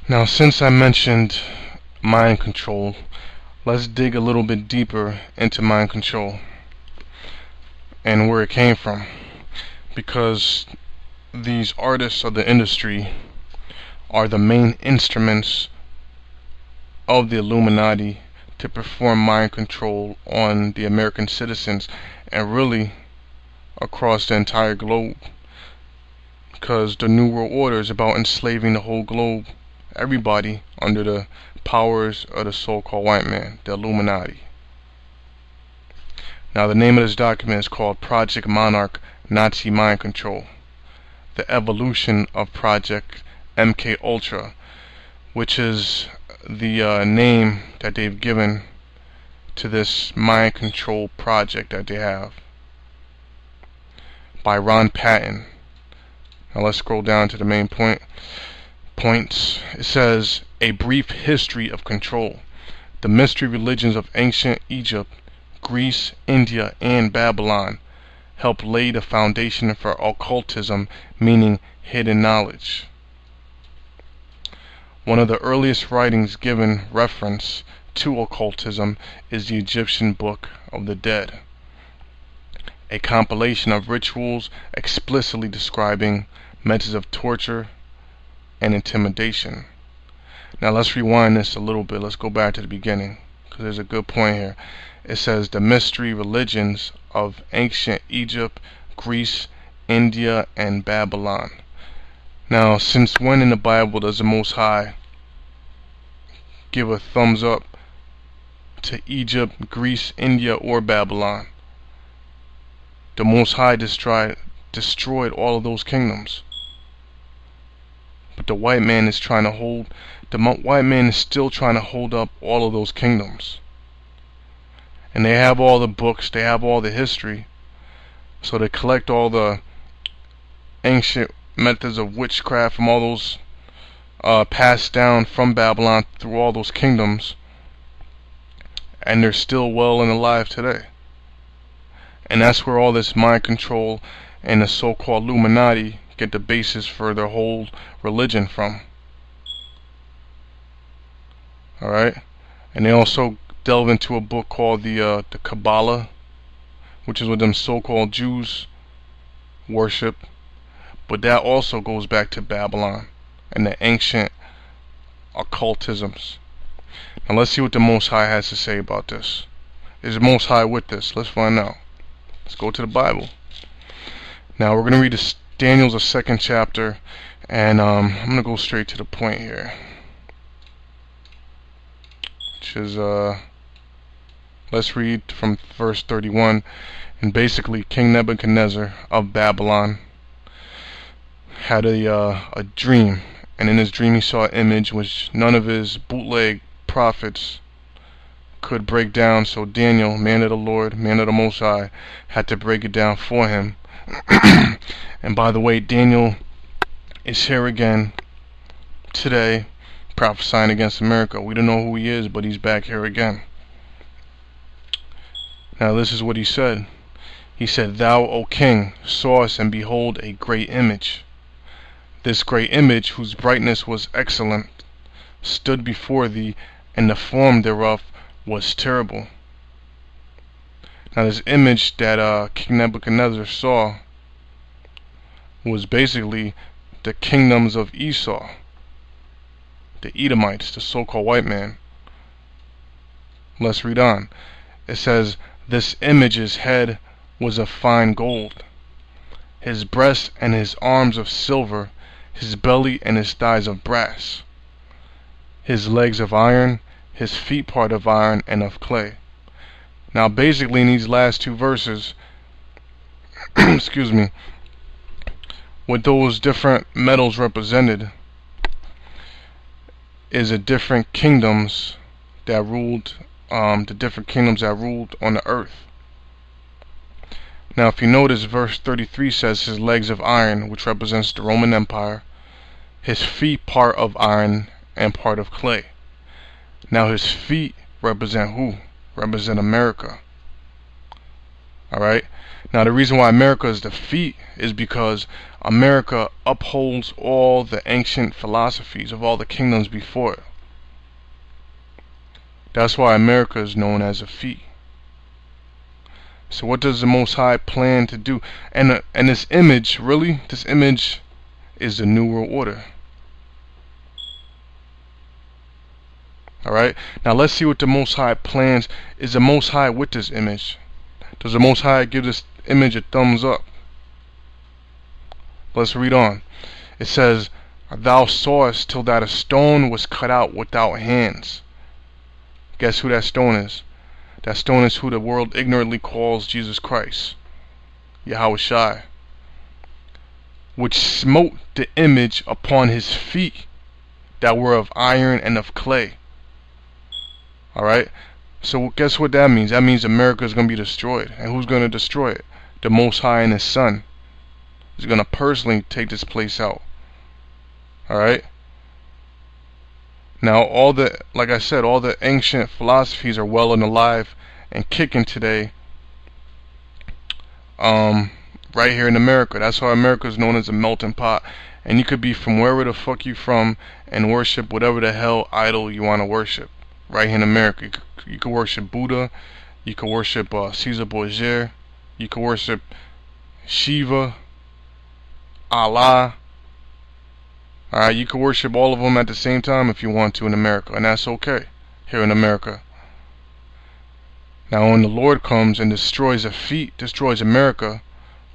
Now, since I mentioned mind control, let's dig a little bit deeper into mind control and where it came from. Because these artists of the industry are the main instruments of the Illuminati to perform mind control on the American citizens and really across the entire globe. Because the New World Order is about enslaving the whole globe, everybody, under the powers of the so-called white man, the Illuminati. Now, the name of this document is called Project Monarch Nazi Mind Control, the evolution of Project MK Ultra, which is the name that they've given to this mind control project that they have, by Ron Patton. Now let's scroll down to the main points. It says, a brief history of control. The mystery religions of ancient Egypt, Greece, India, and Babylon helped lay the foundation for occultism, meaning hidden knowledge. One of the earliest writings given reference to occultism is the Egyptian Book of the Dead, a compilation of rituals explicitly describing methods of torture and intimidation. Now let's rewind this a little bit. Let's go back to the beginning, because there's a good point here. It says the mystery religions of ancient Egypt, Greece, India, and Babylon. Now, since when in the Bible does the Most High give a thumbs up to Egypt, Greece, India, or Babylon? The Most High destroyed all of those kingdoms. But the white man is still trying to hold up all of those kingdoms. And they have all the books, they have all the history, so they collect all the ancient methods of witchcraft from all those passed down from Babylon through all those kingdoms, and they're still well and alive today. And that's where all this mind control and the so-called Illuminati get the basis for their whole religion from. Alright? And they also delve into a book called the Kabbalah, which is what them so-called Jews worship. But that also goes back to Babylon and the ancient occultisms. Now let's see what the Most High has to say about this. Is the Most High with this? Let's find out. Let's go to the Bible. Now we're going to read Daniel's the 2nd chapter, and I'm going to go straight to the point here, which is let's read from verse 31. And basically, King Nebuchadnezzar of Babylon had a dream, and in his dream he saw an image which none of his bootleg prophets could break down. So Daniel, man of the Lord, man of the Most High, had to break it down for him. And by the way, Daniel is here again today, prophesying against America. We don't know who he is, but he's back here again. Now this is what he said. He said, Thou, O king, sawest, and behold, a great image. This great image, whose brightness was excellent, stood before thee, and the form thereof was terrible. Now this image that King Nebuchadnezzar saw was basically the kingdoms of Esau, the Edomites, the so-called white man. Let's read on. It says, This image's head was of fine gold, his breast and his arms of silver, his belly and his thighs of brass, his legs of iron, his feet part of iron and of clay. Now basically in these last two verses, excuse me, what those different metals represented is the different kingdoms that ruled, on the earth. Now if you notice, verse 33 says his legs of iron, which represents the Roman Empire, his feet part of iron and part of clay. Now his feet represent who? Represent America. Alright? Now the reason why America is the feet is because America upholds all the ancient philosophies of all the kingdoms before it. That's why America is known as a feet. So what does the Most High plan to do? And this image, really, this image is the New World Order. Alright? Now let's see what the Most High plans. Is the Most High with this image? Does the Most High give this image a thumbs up? Let's read on. It says, "Thou sawest till that a stone was cut out without hands." Guess who that stone is? That stone is who the world ignorantly calls Jesus Christ, Yahweh Shai, which smote the image upon his feet that were of iron and of clay. Alright? So guess what that means? That means America is going to be destroyed. And who's going to destroy it? The Most High and his Son is going to personally take this place out. Alright? Now like I said, all the ancient philosophies are well and alive and kicking today. Right here in America. That's why America is known as a melting pot. And you could be from wherever the fuck you from and worship whatever the hell idol you want to worship. Right here in America. You could worship Buddha. You could worship Caesar Borgia. You could worship Shiva, Allah. Alright, you can worship all of them at the same time if you want to in America, and that's okay here in America. Now when the Lord comes and destroys a feet, destroys America,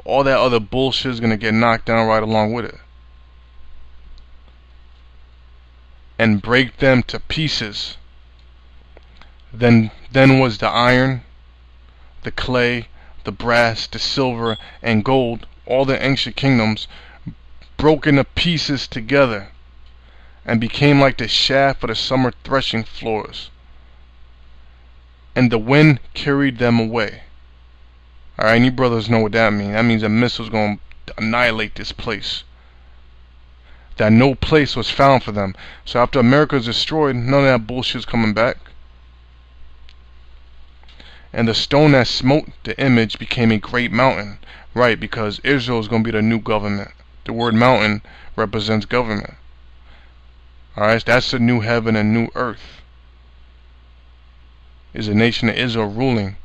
all that other bullshit is going to get knocked down right along with it. And break them to pieces. Then was the iron, the clay, the brass, the silver, and gold, all the ancient kingdoms, broken to pieces together and became like the shaft of the summer threshing floors, and the wind carried them away. Alright, you brothers know what that means. That means a missile's going to annihilate this place, that no place was found for them. So after America is destroyed, none of that bullshit's coming back. And the stone that smote the image became a great mountain. Right, because Israel is going to be the new government. The word mountain represents government. Alright, that's the new heaven and new earth. Is the nation of Israel ruling.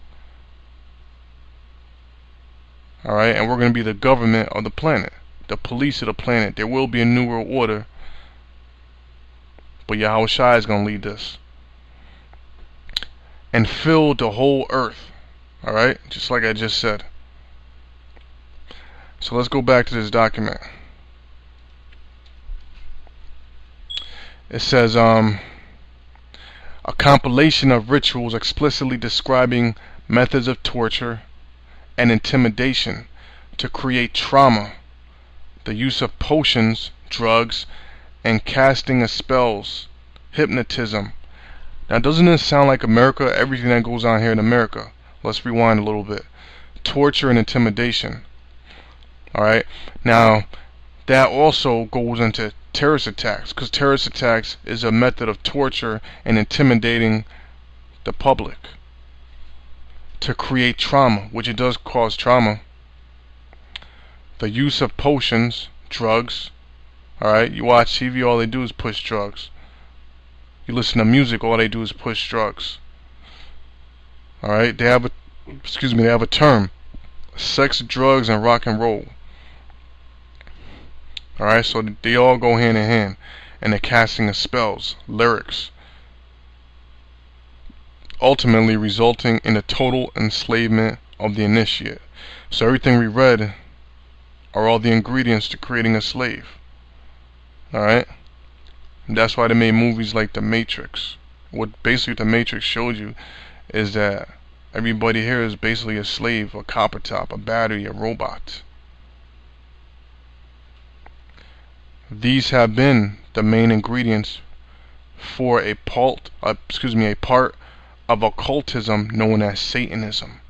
Alright, and we're going to be the government of the planet. The police of the planet. There will be a new world order. But Yahweh Shai is going to lead this. And fill the whole earth. Alright, just like I just said. So let's go back to this document. It says, a compilation of rituals explicitly describing methods of torture and intimidation to create trauma, the use of potions, drugs, and casting of spells, hypnotism. Now doesn't this sound like America, everything that goes on here in America? Let's rewind a little bit. Torture and intimidation. Alright, now that also goes into terrorist attacks, because terrorist attacks is a method of torture and intimidating the public to create trauma, which it does cause trauma. The use of potions, drugs. Alright, you watch TV, all they do is push drugs. You listen to music, all they do is push drugs. Alright, they have a term: sex, drugs, and rock and roll. Alright, so they all go hand in hand. And the casting of spells, lyrics, ultimately resulting in the total enslavement of the initiate. So everything we read are all the ingredients to creating a slave. Alright? That's why they made movies like The Matrix. What basically The Matrix showed you is that everybody here is basically a slave, a copper top, a battery, a robot. These have been the main ingredients for a part of occultism known as Satanism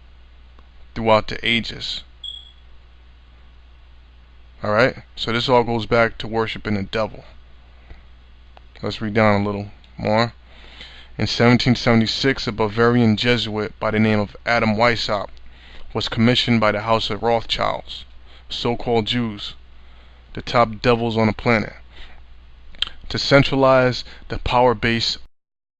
throughout the ages. Alright, so this all goes back to worshiping the devil. Let's read down a little more. In 1776, a Bavarian Jesuit by the name of Adam Weishaupt was commissioned by the House of Rothschilds, so-called Jews, the top devils on the planet, to centralize the power base